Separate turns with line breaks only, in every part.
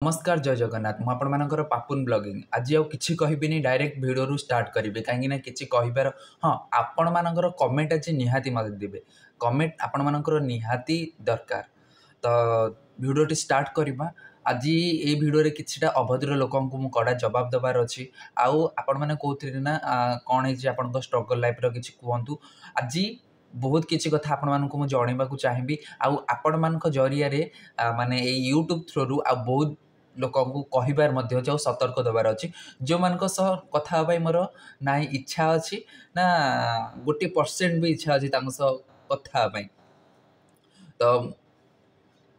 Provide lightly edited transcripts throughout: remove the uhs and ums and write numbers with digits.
नमस्कार जय जगन्नाथ मु आपण मानकर पापुन ब्लॉगिंग आज आउ किछि कहबिनी डायरेक्ट वीडियो रु स्टार्ट करिवे काहे ना किछि कहिबार हां आपण मानकर कमेंट अछि निहाती मत देबे कमेंट आपण मानकर निहाती दरकार तो वीडियो स्टार्ट करबा आज ये वीडियो रे किछिटा अभद्र लोकन को मु कड़ा जवाब दबार अछि आउ आपण माने कहउथिरे ना कोन हे जे आपण स्ट्रगल लाइफ रो किछि कहंतु आज बहुत किसी कथा आपण मानक मु जणैबा चाहिए आउ आपण मानक जरिया रे माने ए यूट्यूब थ्रू आ बहुत लोक कहबार मध्य जो सतर्क देवार अच्छी जो मान कथा हाँ मोर ना इच्छा अच्छी ना 1% भी इच्छा अच्छी कथा तो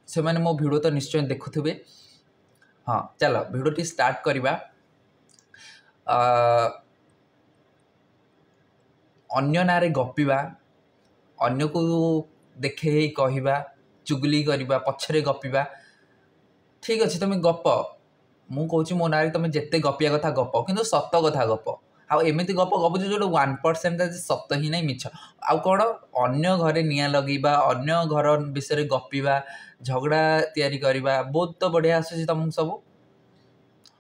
से मैंने मो भिडियो तो निश्चय देखुवे। हाँ चल भिडियो स्टार्ट करवा। अन्य ना गपिबा अन्य को देखे कहवा चुगली करवा पछरे गपिबा ठीक अच्छे तुम गप मु कहूँ मो ना तुम जिते गपिया कथा गप कि सत कथा गप आमती गप गपुच जो 1% सत ही नहीं मिछ आउ कौन अन्य घरे निआं लगेबा अन्य घर विषय गपिबा झगड़ा तैयारी करवा बहुत तो बढ़िया आसूसी तुमको सब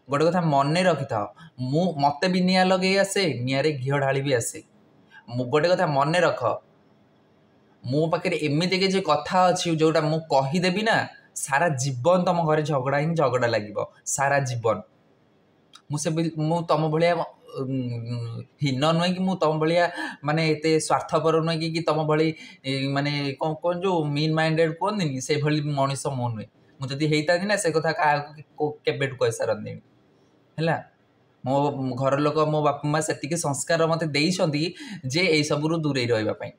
गोटे कथा मन रखि था मत भी निआं लगे आसे निआं रे घी ढाली भी आसे गोटे कथा मन रख मो पाखे एमती किसी कथा अच्छी जोटा मु कहीदेवी ना सारा जीवन तुम घर झगड़ा ही झगड़ा लगे सारा जीवन मु तुम भाया हीन नुहे कि तुम भाया माने एते स्वार्थपर नुहे कि तुम भाई माने कौन जो मीन माइंडेड कहते से भाई मनीष मु नुहे मुझे होता ना से कथा क्या कह सारती है मो घर लोक मो बापा माँ से संस्कार मत देइछंती जे ए सबु दूरे रही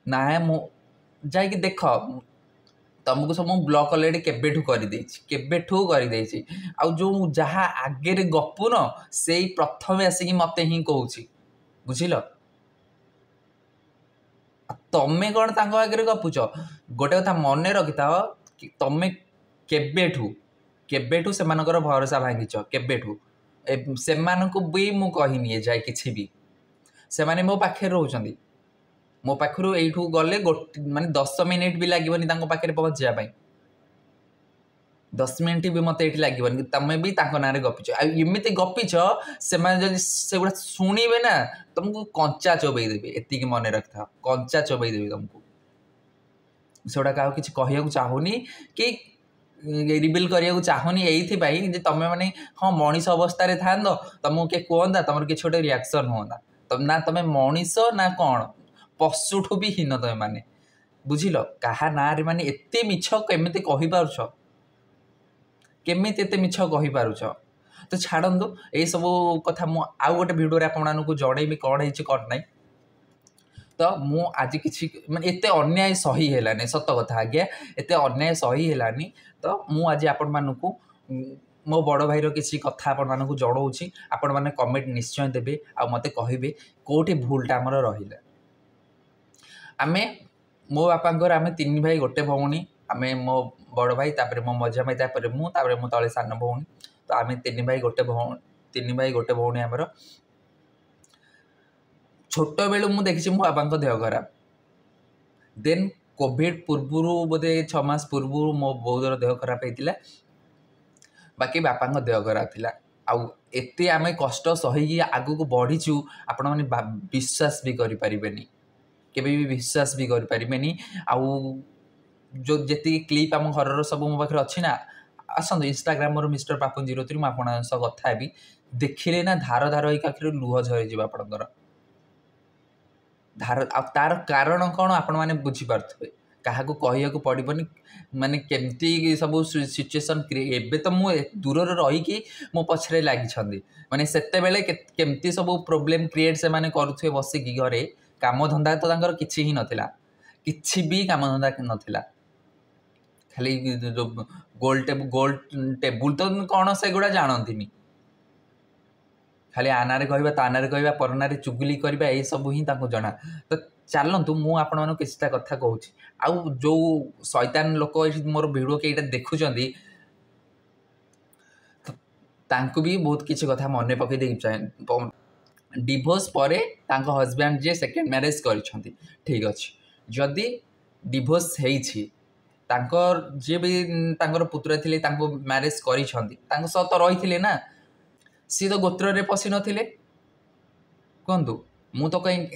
ना मु जा देख तुमको सब ब्लॉक अलरेडी केबेठू कर जो जहाँ आगे गपु न से प्रथम आसिक मत ही कहूँ बुझिल तमें कौन तांको आगे गपुच गोटे कथा मन रखि था कि तमें केबेठू से भरोसा भांगिच केबेठू से भी मु कहनी जाए कि भी से मो पाखे रोचंदी मो पाखु यू गले माने 10 मिनिट भी लगे पाखे पहुँचापी 10 मिनिट भी मत ये लगे तुम भी ना गपिच आमती गपिच से गुड़ा शुणे ना तुमको कंचा चोबई देवे एति मन रखा कंचा चोबई देवी तुमको से गुड़ा क्या कि कहूँ चाहूनी कि रिविल करने चाहूनी ये तुम मैंने हाँ मनीष अवस्था था तुमको किए कहता तुम कि गोटे रिएक्शन हाँ ना तुम मनीष ना कौन पशुठू भी हीन तुम मैंने बुझिल क्या ना माने एते मिछ केमिति कहि पारुछ केमिति एते मिछ कहि पारुछ तो छाड़ू ये सब कथा मु आउ गोटे भिडियो आपको जड़ेबी कौन है ना तो मु आज कि एते अन्याय सही है सत कथा आज्ञा एते अन्याय सही है तो मु आज आपण मानू मो बड़ भाईर किसी कथा आपण जड़ाऊँगी आपण मैंने कमेंट निश्चय देवे आ मते कहे कौटी भूलटा आमर रहा आमे मो बापा आमे 3 भाई गोटे भौणी आमे मो बड़ भाई तापर मो मझा भाई तापर मु तले सान भौणी तो आमे 3 भाई गोटे भौणी आमर छोट बेलू मु देखी मो बापा देह खराब देन कोविड पूर्व बोधे 6 मास पूर्व मो बहुत देह खराब होता बाकी बापा देह खराब थिला आउ एते आमे कष्ट सही आगु को बढ़ीचु आपण माने विश्वास भी करि परिबेनी केबे भी विश्वास भी करि परिबेनी आउ जो जेति क्लिप आम घर सब मो पाखे अच्छी ना आसतु इंस्टाग्राम मोर मिस्टर पापुन 03 मुझे आप कथा भी देखिले ना धार धार ही आखिर लुह झरी जा धार तार कारण कौन आपण मैंने बुझीपारे क्या कहया पड़ोनी माने केमती सब सिचुएसन एबे तो मु दूर रही मो पछरे लगी माने सेते बेले केमती सब प्रोब्लेम क्रिएट से माने करुथे बसिकी घरे काम धंदा तो किसी ही नथिला किसी भी काम धंदा नथिला खाली गोल टेबुल तो कौन से गुड़ा जानती खाली आना कहवा ताना कहवा परना चुगली करवा ये सब ही जना तो चलतु मु आपण किसी कथा कहूँ आउ जो शैतान लोक मोर भिडियो के देखुं तांको भी बहुत किसी कथा मन पकई दे डिवोर्स परे तांको हस्बैंड जे सेकेंड मैरेज कर ठीक अच्छे जदि डिवोर्स है तांकर जे भी तांकर पुत्र थिले तांको मैरिज करिसंदी तांको सह तो रहिथिले ना सी तो गोत्र रे पसी नथिले कहतु मु तो कहीं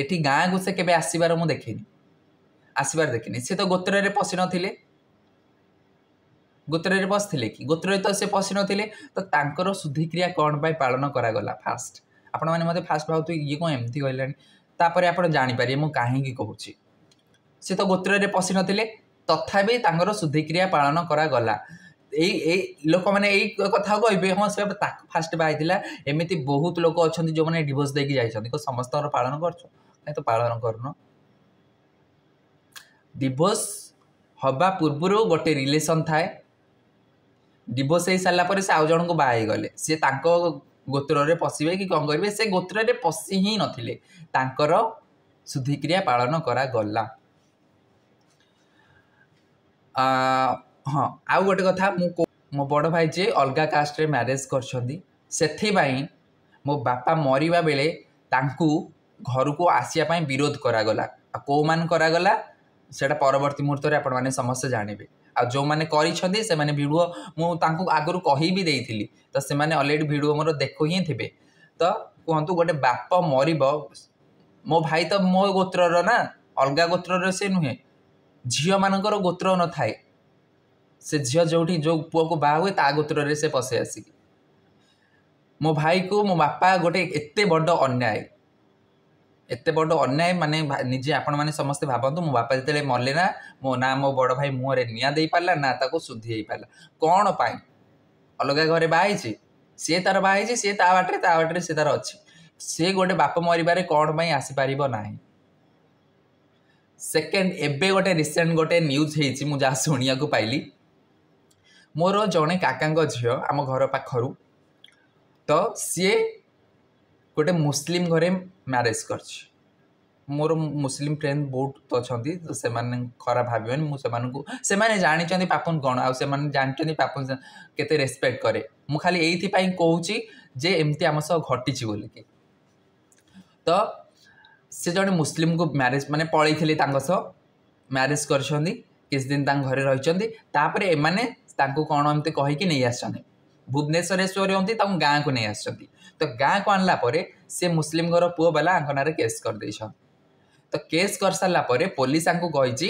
एठी गाँ को से केबे आसीबार मु देखिनी आसीबार देखिनी सी तो गोत्र रे पसी नथिले गोत्र रे पसथिले कि गोत्र रे तो से पसी नथिले तो तांकर शुद्धिक्रिया कौन पाई पालन करा गला फास्ट आपण माने मते फास्ट भावतु ये को एमती कहलानी तापरे आपण जानि पारिए मु काहे की कहूची से तो गोत्र रे पसी नथिले तथापि तांकर शुद्धिक्रिया पालन करा गला लोक मैंने यही कथा कहे हाँ से फास्ट बाहर एमती बहुत लोक अच्छा जो मैंने डिवोर्स देकी जाइए समस्त पालन कर तो पालन करन डिवोर्स हवा पूर्वर गोटे रिलेशन थाए डिवोर्स हो सारापर से आउ जन को बाहर गले सी गोत्र पशिबे कि कौन करेंगे से गोत्र पशि ही नथिले तांकर शुद्धिक्रिया पालन करा गला हाँ आउ गोटे कथा मो बड़ भाई जे अलगा कास्ट रे मैरिज कर मो बापा मरिबा बेले तांकू घर को आसिया विरोध करागला कौ मान करागला सेटा परवर्ती मुहूर्त में आपण मैंने समस्त जानवे आ जो मैंने करिसेंती से माने वीडियो मु तांकू आगु कही भी देइथिली तो से माने ऑलरेडी वीडियो मोर देखो ही थिबे तो कहतु गोटे बाप मरिब मो भाई तो मो गोत्र ना अलगा गोत्र से नुहे झील मानकर गोत्र न थाए से झील जो पुओ को बाहा हुए ता गोत्र से पशे आसिक मो भाई को मो बापा गोटे एते बड़ अन्याय एते बड़ अन्याय माने निजे आपण माने समस्ते भावतु मो बापा जिते मरले ना मो बड़ भाई मुहर निआ दे पारा ना ताको शुद्धि पारा कौन पाई अलग घरे बाहर सी तार बाहर सी ता बाटे सी तार अच्छी सी गोटे बाप मरबारे कौन पाई आसीपार ना सेकेंड एबे गोटे रिसेंट गोटे न्यूज होती मुझे जहाँ शुणा पाइली मोर जड़े काका झील आम घर पाखर तो सी गोटे मुस्लिम घरे मैरिज कर मोर मुस्लिम फ्रेंड बहुत अच्छा तो से खराब भावन मुझे जानी पापुन कौन आउ जानी पापुन केते रेस्पेक्ट करे मु खाली यही कहूँ जे एमती आम सह घटी बोलिकी तो से जड़े मुस्लिम को मैरिज माने पलैथिले मैरिज कर किस दिन घरे रही एमाने कौन एमती कहीकि नहीं आसछन्ति भुवनेश्वर होती गाँ को नहीं आसछन्ति तो गाँ को आनला परे से मुस्लिम घर पुओ बाला आंकनारे केस कर देछन तो केस कर सारा परे पुलिस आंको कहिछि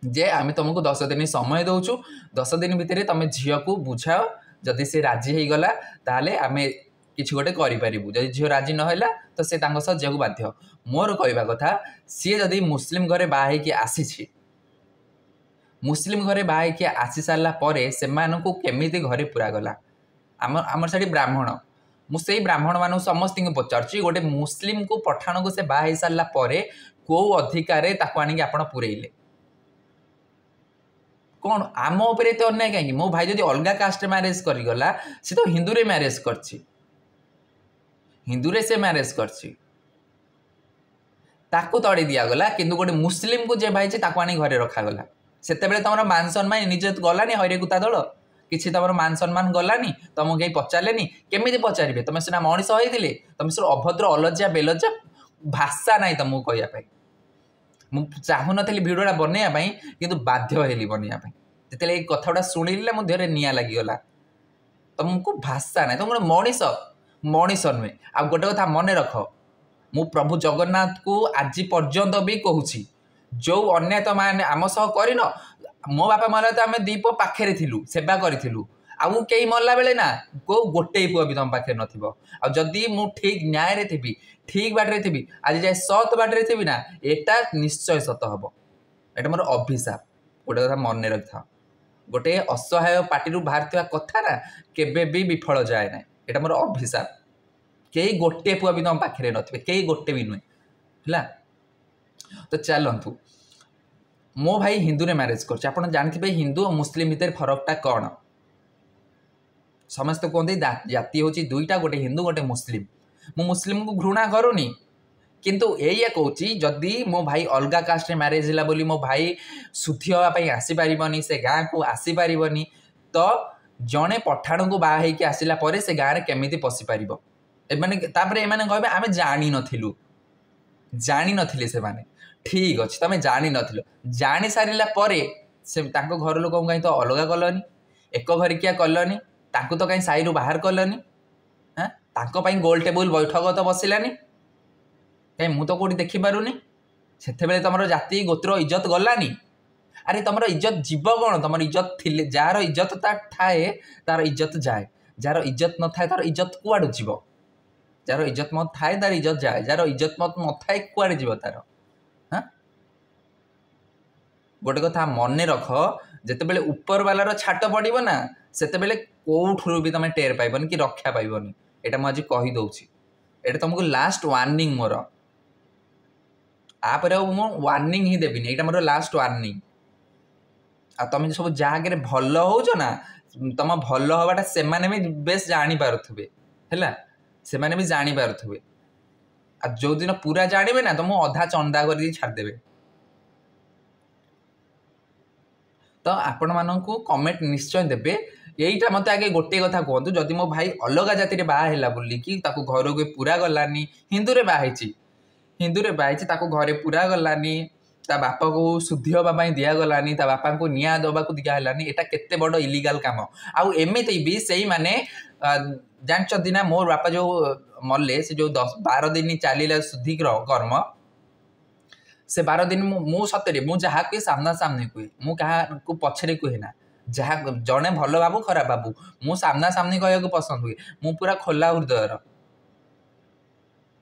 जे आमे तुमको 10 दिन समय दउछु 10 दिन भितर तुम झील को बुझाओ जदि से राजी हो गला ताले आमे किछि गोटे करि परिबु जदि झील राजी न होला तो से तांको सह जेको बाध्य मोर कहबा कथा सी जदि मुस्लिम घरे बाहे कि आसीछि मुस्लिम घरे बाहे कि आसी सारा परे सेमानकु केमिति घरे पूरा गला आमर साडी ब्राह्मण मुझे ब्राह्मण मान समस्त पचार गोटे मुस्लिम को पठाण को से बाहा सारा पर कौ अधिकार आपण पूरेले कौन आम उपर एत अन्याय कहीं मो भाई जब अलग कास्ट मैरिज करगला सी तो हिंदू रे मैरिज कर हिंदू रे से मैरिज कर तड़े दिगला किंतु गोटे मुस्लिम को जे भाई आनी घरे रखागला से तुम मान सम्मान निजे गलानी हरे कुता दल किसी तुम मान सम्मान गलानी तुमको कहीं पचारे केमी पचारे तुम सीना मनीष होते तुम सब अभद्र अलज्जा बेलज्जा भाषा ना तुमको कहवाई मुझे चाहून भिडियोटा बनवाई कि बाध्य हेली बनवाई जिते कथा शुणिले मो देहरे निआ लगिगला तुमको भाषा ना तुम मनीष मनीष नुहे आ गोटे कथा मन रख मु प्रभु जगन्नाथ को आज पर्यंत भी कहूँ जो अन्याय तुम आम सह कर मो बापा मरला तो आम दीप पाखे थिलु सेवा करूँ आउ कई मरला बेले ना को गोटे पुआ भी तुम पाखे नदी मु ठीक न्याय रे थी ठीक बाटे थी आज जाए सत बाटे थी ना एटा निश्चय सत हम एटा मोर अभिशाप गोटे कथा मन रखि था गोटे असहाय पार्टी बाहर कथा ना केबे भी विफल जाए ना एटा मोर अभिशाप कई गोटे पुआ भी तुम पाखे नथिबे कई गोटे भी नुहे है तो चलतु मो भाई हिंदू रे मैरिज कर जानते हिंदू और मुस्लिम भितर फरकटा कौन समस्त कहते जाति हूँ दुईटा गोटे हिंदू गोटे मुस्लिम मु मुस्लिम को घृणा करूनी किंतु ये कहूँ जदि मो भाई अलग कास्ट रे मैरिज है बोली मो भाई शुद्धि हाँपाई आसीपारनी से गाँ को आसीपारनी तो जड़े पठाण को बाहा आसला से गाँव में केमी पशिपार एमाने कहे आम जानी नथिलु जानी नथिले से माने ठीक अच्छे तुम जानी नथिलो जानी सारिला परे से घर लोक कहीं तो अलग कलनि एक घरिकिया कलनि तांको तो कहीं साई बाहर कलनि हाँ तांको गोल टेबुल बैठक तो बसिलानी कहीं मु तो कौटी देखिपारूनी से तुम जाति गोत्र इज्जत गलानी अरे तुम इज्जत जीव कौन तुम इज्जत थी जार इज्जत थाए तार इज्जत जाए जार इज्जत न थाए तार इज्जत कुआड़ जीव जार इज्जत मत थाए तार इज्जत जाए जार इज्जत मत न थाए कुआड़े जीव तार हाँ गोटे कथा मन रख जिते ऊपर वालार छाट पड़ो ना से कौठू भी तुम टेर पाइबनी कि रक्षा पाइबनी एटा मुझे कहीदे एटा तुमको लास्ट वार्निंग मोर आपर वार्निंग ही देविनी एटा मोर लास्ट वार्निंग आ तुम सब जहाँगे भल हो ना तुम भल हवाटा से भी बेस जानी पारुथिबे हैला से भी जानी पारुथिबे आ जो दिन पूरा जानवे ना तुम अधा चंदा कर छाड़देवे तो आपण मानू कमेंट निश्चय देवे यहीटा मत आगे गोटे कथा कहतु जदि मो भाई अलग जाति बाहला बोलिकी घर को पूरा गलानी हिंदू रे बाहर घरे पूरा गलानी ता बापा को शुद्धि हाँपाई दिगलानी ता बापा को निआ दबा को दिगलानी एटा केते बड़ इलीगल काम आउ एमती भी से माने जानते ना मोर बापा जो मले से जो 10-12 दिन चलिला शुद्धि कर्म से 12 दिन मु सतरे मु जहाँ कहे सामना सामने कहे मु क्या पछरे कहे ना जहाँ जड़े भल बाबू खराब बाबू मु सामना सामने कहूँ पसंद हुए मु पूरा खोला हृदयर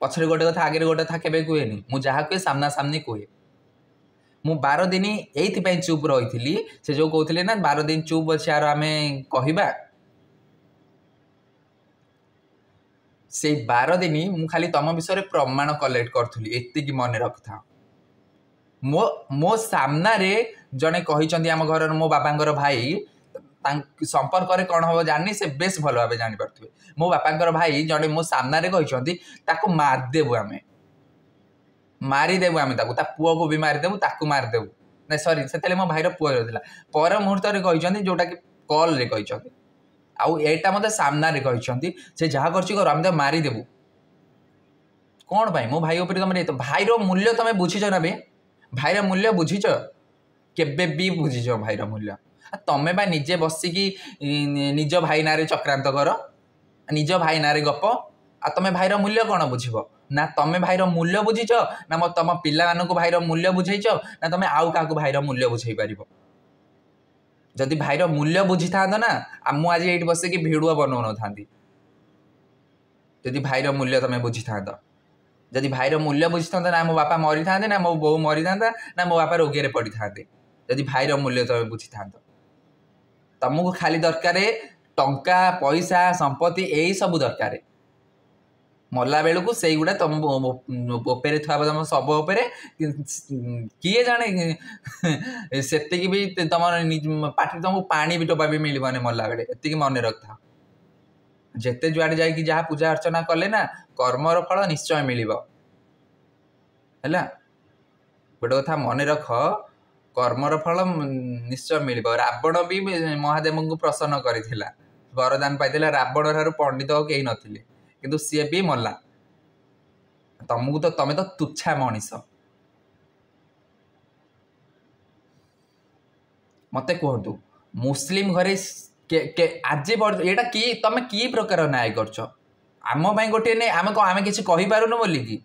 पछरे गोटे कथा आगे गोटे कथा केबे कहेनी मु जहाँ कहे सामना सामने कहे मु 12 दिन ये चुप रही से जो कहते ना 12 दिन चुप अच्छे यार आम कहवा से 12 दिन मु खाली तुम विषय प्रमाण कलेक्ट करी एति मन रखता मो सामना रे जड़े कही आम घर मो बाबा भाई संपर्क में कौन हम जानी से बेस भल भाव जानीपे मो बापा भाई जड़े मो सामना कहते मारिदेबू आम मारिदेबू आम पुओ को भी मारिदेबू ताकू मारिदेबू ना सरी से मो भाईर पुओ रही पर मुहूर्त कहते जोटा कि कल रे कहते आउ एटा मत सामना कहते से जहाँ कर आम तो मारिदेबू कौन पाई मो भाई उपर तुम भाईर मूल्य तुम बुझीच ना बे भाईर मूल्य बुझीच केबे भी बुझीच भाईर मूल्य तमें बा निजे बसिकी निज भाई ना चक्रांत कर निज भाई ना गप आ तमें भाईर मूल्य कौन बुझब ना तमें भाईर मूल्य बुझीच ना तुम पिला भाईर मूल्य बुझेच ना तुम आउ क्या भाईर मूल्य बुझे पार जदि भाईर मूल्य बुझी था ना मुझे ये बसिकी भिडियो बनौ था जदि भाईर मूल्य तुम बुझी था जदि भाईर मूल्य बुझी था ना मो बापा मरी था ना मो बो मरी था ना मो बापा रोगी पड़ी था जदि भाईर मूल्य तुम बुझी था तुमको खाली दरकार टंका पैसा संपत्ति यही सब दरकार मरला बेलू से गुड़ा तुम उपरे थोड़ा तुम शब उपरे किए जाने से भी तुम पार्टी तुमको पानी भी टोपा भी मिलने मरला बेले एति मन रखा जेते जुआड़े जाकि जहाँ पूजा अर्चना कले ना कर्मर फल निश्चय मिल गोटे कथा मन रख कर्मर फल निश्चय मिल रावण भी महादेव को प्रसन्न करथिला वरदान पाइला रावण ठार पंडित कहीं नथिले किंतु सी भी मरला तुमको तो तमें तो तुच्छा मनीष मत कहतु मुस्लिम घरे आज यहाँ कि तुम कि प्रकार न्याय करछ आम गोटे नहीं आम किसी कहींपारूनु बोली कि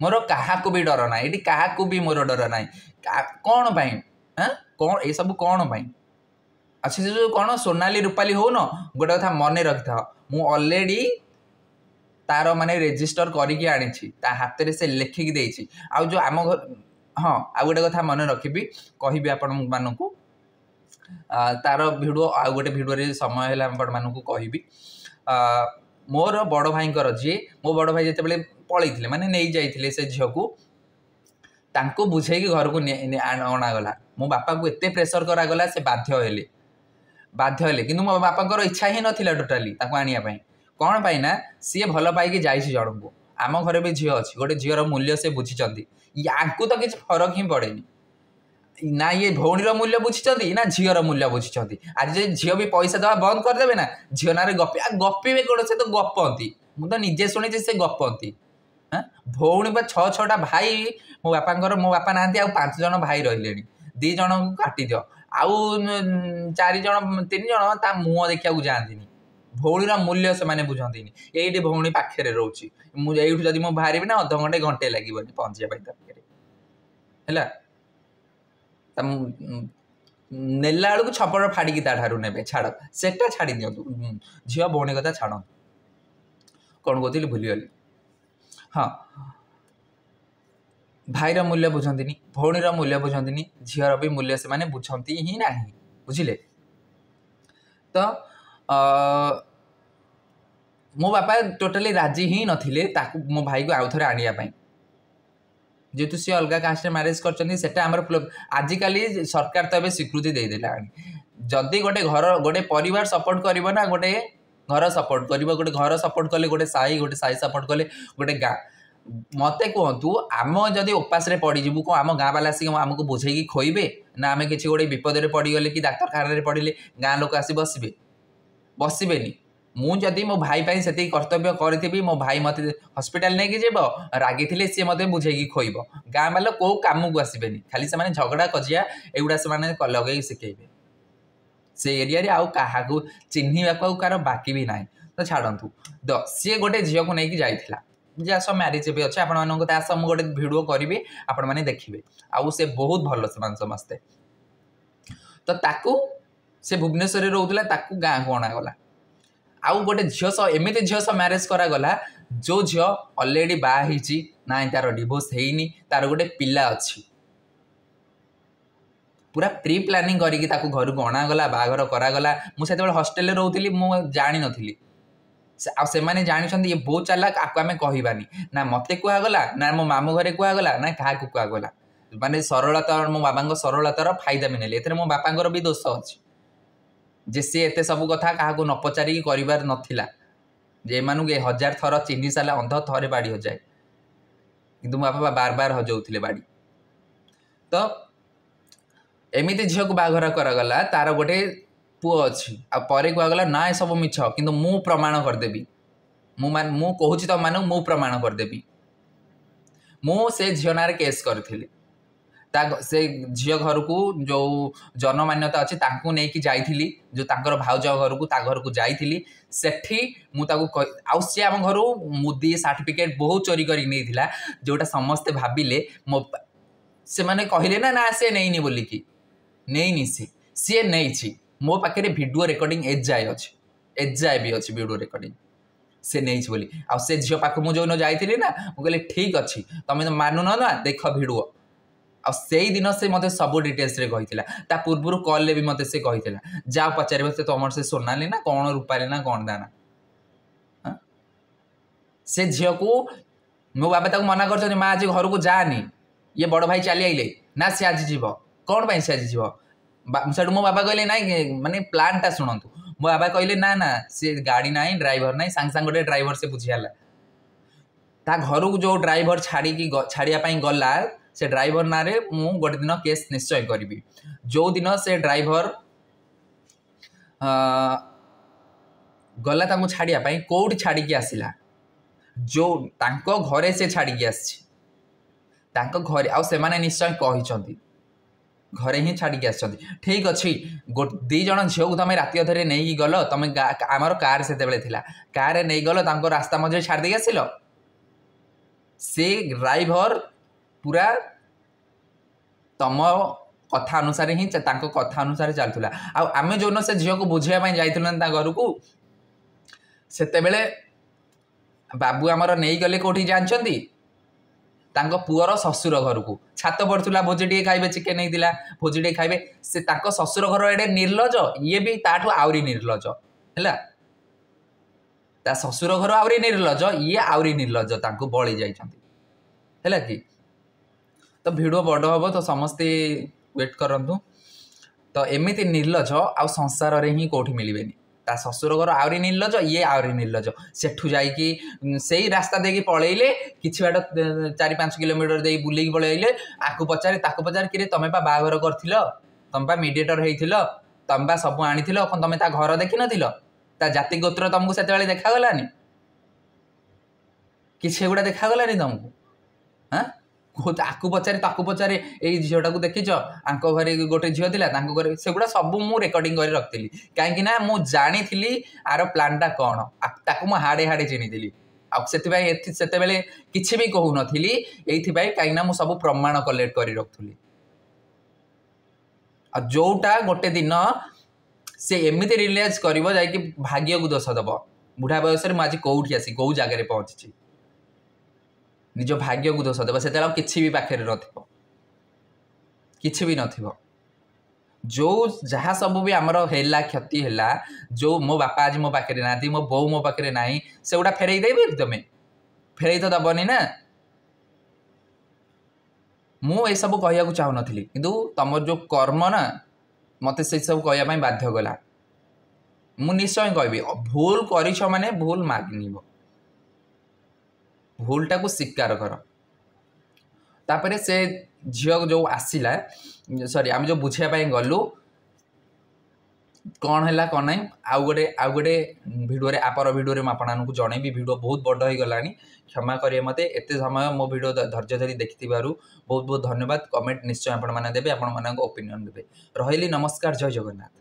मोर क्या भी डर ना ये क्या भी मोर डर ना कौन पाई हाँ कौन ये सब कौन पाई अच्छा से जो कौन सोनाली रूपाली हो न गोटे कथा मन रखि था मु ऑलरेडी तार माने रेजिस्टर करके आनी हाथ में से लिखिकी देछि आ जो आम घर हाँ आ गोटे कथा मन रखी कहि आपण मानू तार भिडियो आ गोटे भिडियो समय है आपण मानू कहि मोर बड़ भाई जी मो बड़ भाई जिते पलैते माने नहीं जाइए से झील को तांको बुझे घर को अणागला मो बापा को एते प्रेसर करागला से बाध्य हेले कि मो बापा इच्छा ही नाला टोटाली आने कौन पाई ना सी भल पाई जाए जन को आम घर भी झील अच्छी गोटे झीर मूल्य से बुझी या तो किसी फरक ही पड़ेनी ना ये भौणीर मूल्य बुझी ना झीर मूल्य बुझी आज झील भी पैसा दवा बंद करदे ना झील ना गपे कौन से तो गपंती मुझे तो निजे शुणी से गपंती हाँ भौणी 6-6टा भाई मो बापा ना 5 जन भाई रही 2 जन को काटी दियो आउ 4 जन 3 जन ता मुह देखा जाती भौणीर मूल्य से बुझंती ये भौणी पाखे रोचे मुझे जब मुझे बाहर ना अध घंटे घंटे लगे पहुँचा है नेला बेलू छपड़ फाड़ी ताठू ने छाड़ से छाड़ी दिंतु झील भौणी कथा छाड़ कौन कहती भूलीगली हाँ भाईर मूल्य बुझंती भौणीर मूल्य बुझंती झीर भी मूल्य से बुझंती ही ना बुझिले तो मो बापा टोटाली राजी ही नथिले मो भाई को आउ थे आने जेहेतु सी अलग कास्ट मैरेज कर आजिकल सरकार तो स्वीकृति देदेला जदि गोटे घर गोटे परिवार सपोर्ट कर ना गोटे घर सपोर्ट कर गोटे घर सपोर्ट कले गोटे साई सपोर्ट कले गोटे गाँ मत कहतु आम जदि उपास पड़ीजु कौन आम गाँ वाला आसिक आमको बुझे खोइबे ना आम किसी गोटे विपद पड़गले कि डाक्तखाना पड़े गाँ लोक आसी बसबे बसबेनि मुझे मो भाई से कर्तव्य करी मो भाई मत हस्पिटाल नहीं जीव रागी सी मत बुझे खोब गाँ वाला कौ कम को आसबेनि खाली से झगड़ा कजिया एगुड़ा से लगे शिखेबे से एरिया आउ क्या चिन्हवाक कार बाकी भी ना तो छाड़ू सी गोटे झील को लेकिन जाइला जस म्यारेज भी अच्छे आपण गोटे भिडियो करी आपण मैंने देखिए आउ से बहुत भल से समस्ते तो ताकू से भुवनेश्वर रोला गाँ को अणागला आउ गोटे झील एमती झील म्यारेज करागला जो झील अलरेडी बाही ना तार डिवोर्स हैनी तार गोटे पिला अच्छी पूरा प्री प्लानिंग करके घर को अणागला बाघर करागला मुझे हस्टेल रोली मुझे जानी नी से मैंने जानते ये बहुत चालाक आपको आम कहबानी ना मत कहगला ना मो मामू घरे कहगला ना क्या कहगला माने सरलता मो बाबा सरलतार फायदा भी नेले एथरे मो बापा भी दोष अच्छी जे सी एते सब कथा क्या न पचारिकी कर नाला जे एमानू 1000 थर चिन्ह सारा अंध थरे बाड़ी हजाए किंतु मो बापा बार बार हजाउथिले बाड़ी तो एमिति झील को बाघर करागला तार गोटे पुओ अच्छी आगे कहगला ना ये सब मिछ किंतु मु प्रमाण करदेवी मु कहूँ तुम मानू मु प्रमाण करदेवी मु से झील ना केस करी से झील घर को जो जनमान्यता अच्छी नहीं जाइली जो तांकर भाउज घर को घर को जाइली सेठी मुझे आम घर मुदी सर्टिफिकेट बहुत चोरी कर जोटा समस्ते भाविले मो से मैंने कहले ना ना से नहीं बोलिकी नहीं सी नहीं मो पाखे वीडियो रिकॉर्डिंग एजाए अच्छे एजाए भी अच्छी वीडियो रिकॉर्डिंग से नहीं बोली आ से झील पाख मुझे जो जाइली ना मुझे ठीक अच्छी तुम तो मानुन ना देख वीडियो से दिन से मत सब डिटेल्स कही पूर्व कॉल भी मत से कही जा पचार से तुम से सोनाली ना कौन रूपाली ना कौन दाना से झील को मो बाबा मना कर माँ आज घर को जानी ये बड़ भाई चली आइले ना सी आज जीव कौन पाई सी आज जीव से मो बाबा कहले ना माने प्लान टा शुणु मो बाबा कहले ना ना सी गाड़ी ना ड्राइवर ना सांग सांग गोटे ड्राइवर से बुझीगला ता घर को जो ड्राइवर छाड़ियापाई गला से ड्राइवर ना रे मु गोटे दिन केस निश्चय करी जो दिन से ड्राइवर गला छाड़ियापाई कौटी छाड़ी आसला जो तांको घरे से छाड़ी आसी घरे आउ से माने निश्चय कही घरे ही छाड़ी आस ठीक अच्छी दी जन झील को तुम राति अधे नहीं गल तुम आमर कार से कार नहीं गल रास्ता मझे छाड़ी आसिल से ड्राइवर पूरा तम कथा अनुसार ही कथा अनुसार चलूला आम जो से झील को बुझाई जाइलु घर को सेते बाबू आमर नहीं गले कौटी जानते पुअर ससुर घर को छात पड़ूला भोजी टे खाइबे चिकेन नहीं भोजी टे खाइबे से ससुर घर एडे निर्लज ये भी ताठू आउरी निर्लज है ससुर घर आउरी निर्लज ये आउरी निर्लज बड़ी जाइए कि तो भिडियो बड़ हम तो समस्ते वेट करंतु तो एमती निर्लज आ संसार रे ही कौटी मिलबेनी ता ससुर घर आउरी निर्लज ये आउरी निर्लज सेठू जाइकी से रास्ता देकी पलैले किछि बाट 4-5 किलोमीटर दे बुलेकी पलैले आकु पचारे ताकु पचारे कि तमे पा बाघर करथिल तमे पा मीडिएटर हेइथिल तमे पा सब आनिथिल कोन तमे ता घर देखि नथिल ता जाति गोत्र तुमको सेते बेले देखा गलानी किछि एगुडा देखा गलानी तुमको हां आकु पचारे ताकू पचारे ये झीटा को देखीच आंक घरे गोटे झील था घरे सेगुड़ा सब मु रेकर्डिंग कर रखी कहीं मुझे जानी आर प्लानटा कौन ताकू मु हाड़े हाड़े चिन्ही आते किसी भी कहून कहीं मुझे सब प्रमाण कलेक्ट कर रखुली जोटा गोटे दिन से एमती रियलाइज कर भाग्य को दोष दब बुढ़ा बयस आज कौटी आसी कौ जगह पहुंची निज भाग्य को दोष देव से किसी भी पाखे किसी भी नथिबो जो जहाँ सब भी आमर है क्षति है जो मो बापा आज मो पाखे ना मो बो मो पाखे ना से गुड़ा फेरई देबे तुम फेरई तो दबनी ना मु ये सब कहया चाहू नी कि तुम जो कर्म ना मत से सब कहवाई बाध्य गला मु निश्चय कहबी भूल कर माने भूल मागनिब भूलटा को स्वीकार कर तापर से झील जो आसला सॉरी आम जो बुझापी गलु कौन है कौन ना आउ गोटे भिडियो आपर भिडियो आपको जनइबी भिडियो बहुत बड़ हो गला क्षमा करें मत एत समय मो भिडियो धैर्य धरी देखि बहुत बहुत धन्यवाद कमेंट निश्चय आपण मैंने देवे आपण ओपिनियन देवे रही नमस्कार जय जगन्नाथ।